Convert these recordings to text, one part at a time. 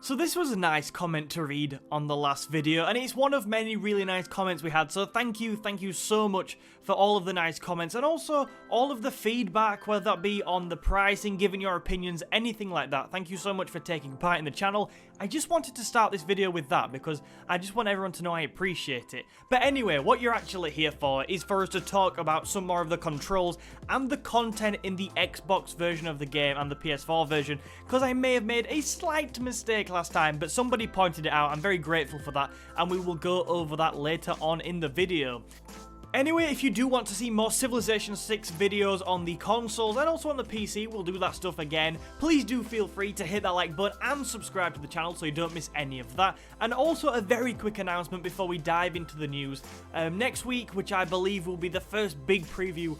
So this was a nice comment to read on the last video, and it's one of many really nice comments we had, so thank you so much for all of the nice comments, and also all of the feedback, whether that be on the pricing, giving your opinions, anything like that. Thank you so much for taking part in the channel. I just wanted to start this video with that, because I just want everyone to know I appreciate it. But anyway, what you're actually here for is for us to talk about some more of the controls and the content in the Xbox version of the game and the PS4 version, because I may have made a slight mistake last time, but somebody pointed it out. I'm very grateful for that, and we will go over that later on in the video. Anyway, if you do want to see more Civilization 6 videos on the consoles and also on the PC, we'll do that stuff again. Please do feel free to hit that like button and subscribe to the channel so you don't miss any of that. And also a very quick announcement before we dive into the news. Next week, which I believe will be the first big preview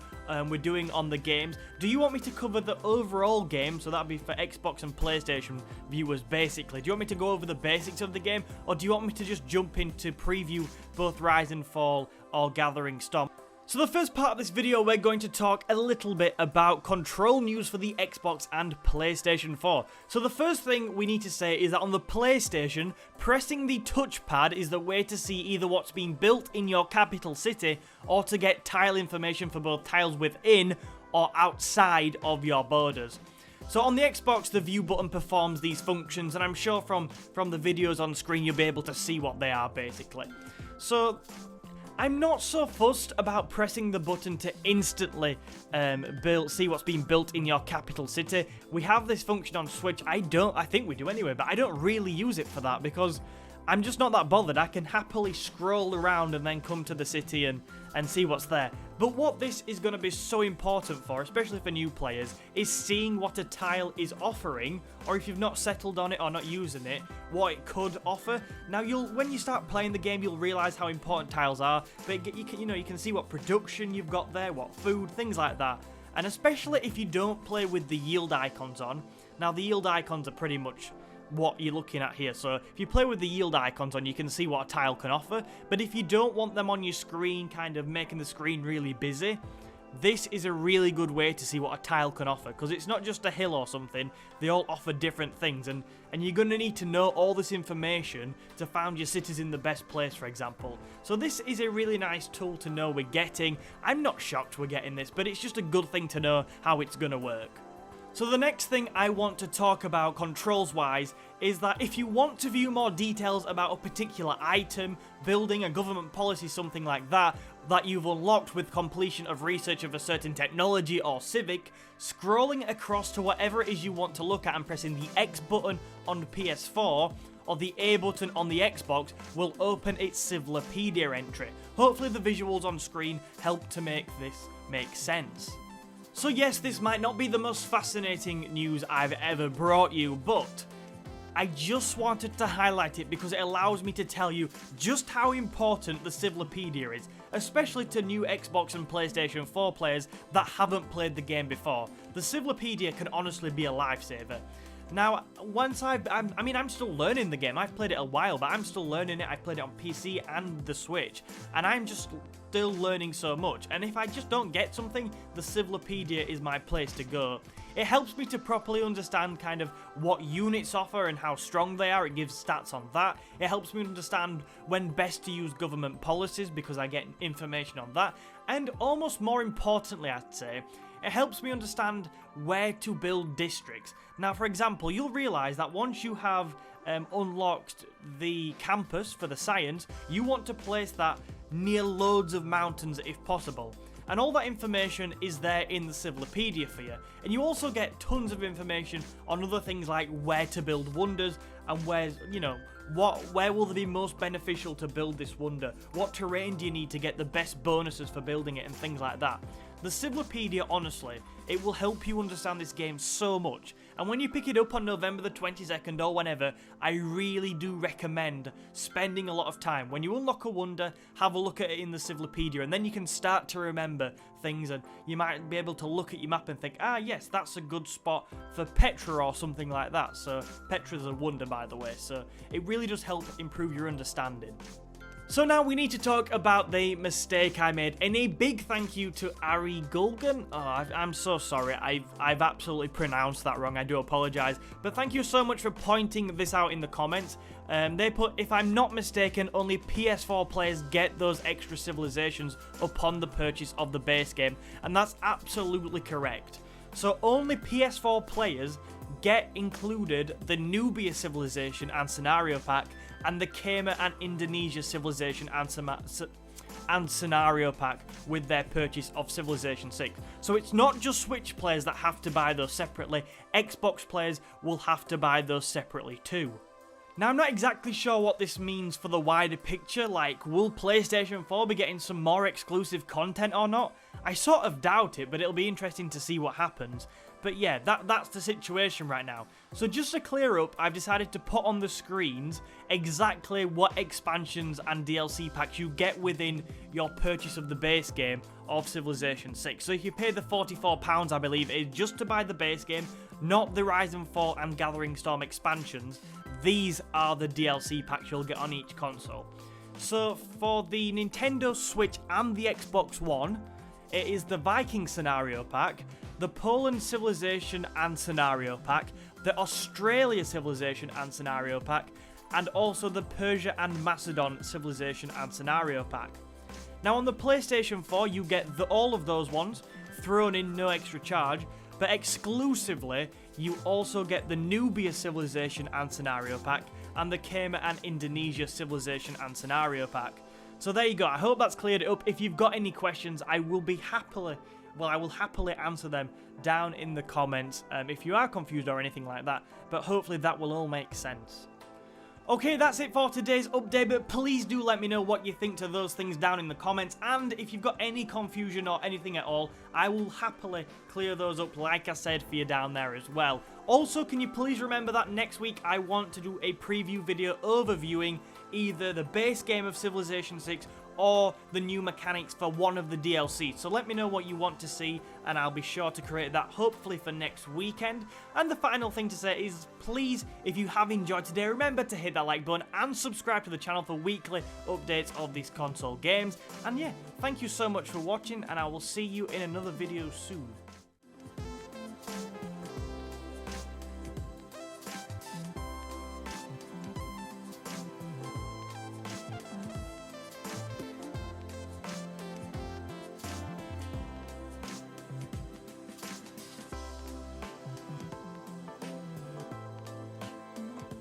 we're doing on the games. Do you want me to cover the overall game? So that'd be for Xbox and PlayStation viewers, basically. Do you want me to go over the basics of the game, or do you want me to just jump into preview both Rise and Fall or Gathering Storm? So the first part of this video, we're going to talk a little bit about control news for the Xbox and PlayStation 4. So the first thing we need to say is that on the PlayStation, pressing the touchpad is the way to see either what's being built in your capital city or to get tile information for both tiles within or outside of your borders. So on the Xbox, the view button performs these functions, and I'm sure from the videos on screen you'll be able to see what they are, basically. So I'm not so fussed about pressing the button to instantly see what's being built in your capital city. We have this function on Switch. I think we do anyway, but I don't really use it for that because I'm just not that bothered. I can happily scroll around and then come to the city and see what's there. But what this is going to be so important for, especially for new players, is seeing what a tile is offering, or if you've not settled on it or not using it, what it could offer. Now, when you start playing the game, you'll realize how important tiles are. But you can see what production you've got there, what food, things like that. And especially if you don't play with the yield icons on. Now, the yield icons are pretty much what you're looking at here. So if you play with the yield icons on, you can see what a tile can offer. But if you don't want them on your screen, kind of making the screen really busy, this is a really good way to see what a tile can offer, because it's not just a hill or something. They all offer different things, and you're going to need to know all this information to find your cities in the best place, for example. So this is a really nice tool to know we're getting. I'm not shocked we're getting this, but it's just a good thing to know how it's going to work. So the next thing I want to talk about controls-wise is that if you want to view more details about a particular item, building, a government policy, something like that you've unlocked with completion of research of a certain technology or civic, scrolling across to whatever it is you want to look at and pressing the X button on the PS4 or the A button on the Xbox will open its Civilopedia entry. Hopefully the visuals on screen help to make this make sense. So yes, this might not be the most fascinating news I've ever brought you, but I just wanted to highlight it because it allows me to tell you just how important the Civilopedia is, especially to new Xbox and PlayStation 4 players that haven't played the game before. The Civilopedia can honestly be a lifesaver. Now, I'm still learning the game. I've played it a while, but I'm still learning it. I've played it on PC and the Switch, and I'm just still learning so much. And if I just don't get something, the Civilopedia is my place to go. It helps me to properly understand kind of what units offer and how strong they are. It gives stats on that. It helps me understand when best to use government policies because I get information on that. And almost more importantly, I'd say, it helps me understand where to build districts. Now, for example, you'll realise that once you have unlocked the campus for the science, you want to place that near loads of mountains if possible. And all that information is there in the Civilopedia for you. And you also get tons of information on other things like where to build wonders and where will they be most beneficial to build this wonder? What terrain do you need to get the best bonuses for building it and things like that? The Civilopedia, honestly, it will help you understand this game so much. And when you pick it up on November the 22nd or whenever, I really do recommend spending a lot of time. When you unlock a wonder, have a look at it in the Civilopedia, and then you can start to remember things, and you might be able to look at your map and think, ah yes, that's a good spot for Petra or something like that. So Petra's a wonder, by the way, so it really does help improve your understanding. So now we need to talk about the mistake I made, and a big thank you to Ari Gulgan. Oh, I'm so sorry, I've absolutely pronounced that wrong, I do apologise. But thank you so much for pointing this out in the comments. They put, if I'm not mistaken, only PS4 players get those extra civilizations upon the purchase of the base game, and that's absolutely correct. So only PS4 players get included the Nubia Civilization and Scenario Pack, and the Cayman and Indonesia Civilization and Scenario Pack with their purchase of Civilization 6. So it's not just Switch players that have to buy those separately, Xbox players will have to buy those separately too. Now, I'm not exactly sure what this means for the wider picture, like, will PlayStation 4 be getting some more exclusive content or not? I sort of doubt it, but it'll be interesting to see what happens. But yeah, that's the situation right now. So just to clear up, I've decided to put on the screens exactly what expansions and DLC packs you get within your purchase of the base game of Civilization 6. So if you pay the £44, I believe, it is just to buy the base game, not the Rise and Fall and Gathering Storm expansions. These are the DLC packs you'll get on each console. So for the Nintendo Switch and the Xbox One, it is the Viking Scenario Pack, the Poland Civilization and Scenario Pack, the Australia Civilization and Scenario Pack, and also the Persia and Macedon Civilization and Scenario Pack. Now on the PlayStation 4 you get all of those ones, thrown in no extra charge, but exclusively you also get the Nubia Civilization and Scenario Pack, and the Cayman and Indonesia Civilization and Scenario Pack. So there you go, I hope that's cleared it up. If you've got any questions, I will happily answer them down in the comments if you are confused or anything like that, but hopefully that will all make sense. Okay, that's it for today's update, but please do let me know what you think to those things down in the comments, and if you've got any confusion or anything at all, I will happily clear those up, like I said, for you down there as well. Also, can you please remember that next week I want to do a preview video overviewing either the base game of Civilization 6 or the new mechanics for one of the DLCs. So let me know what you want to see, and I'll be sure to create that hopefully for next weekend. And the final thing to say is, please, if you have enjoyed today, remember to hit that like button and subscribe to the channel for weekly updates of these console games. And yeah, thank you so much for watching, and I will see you in another video soon.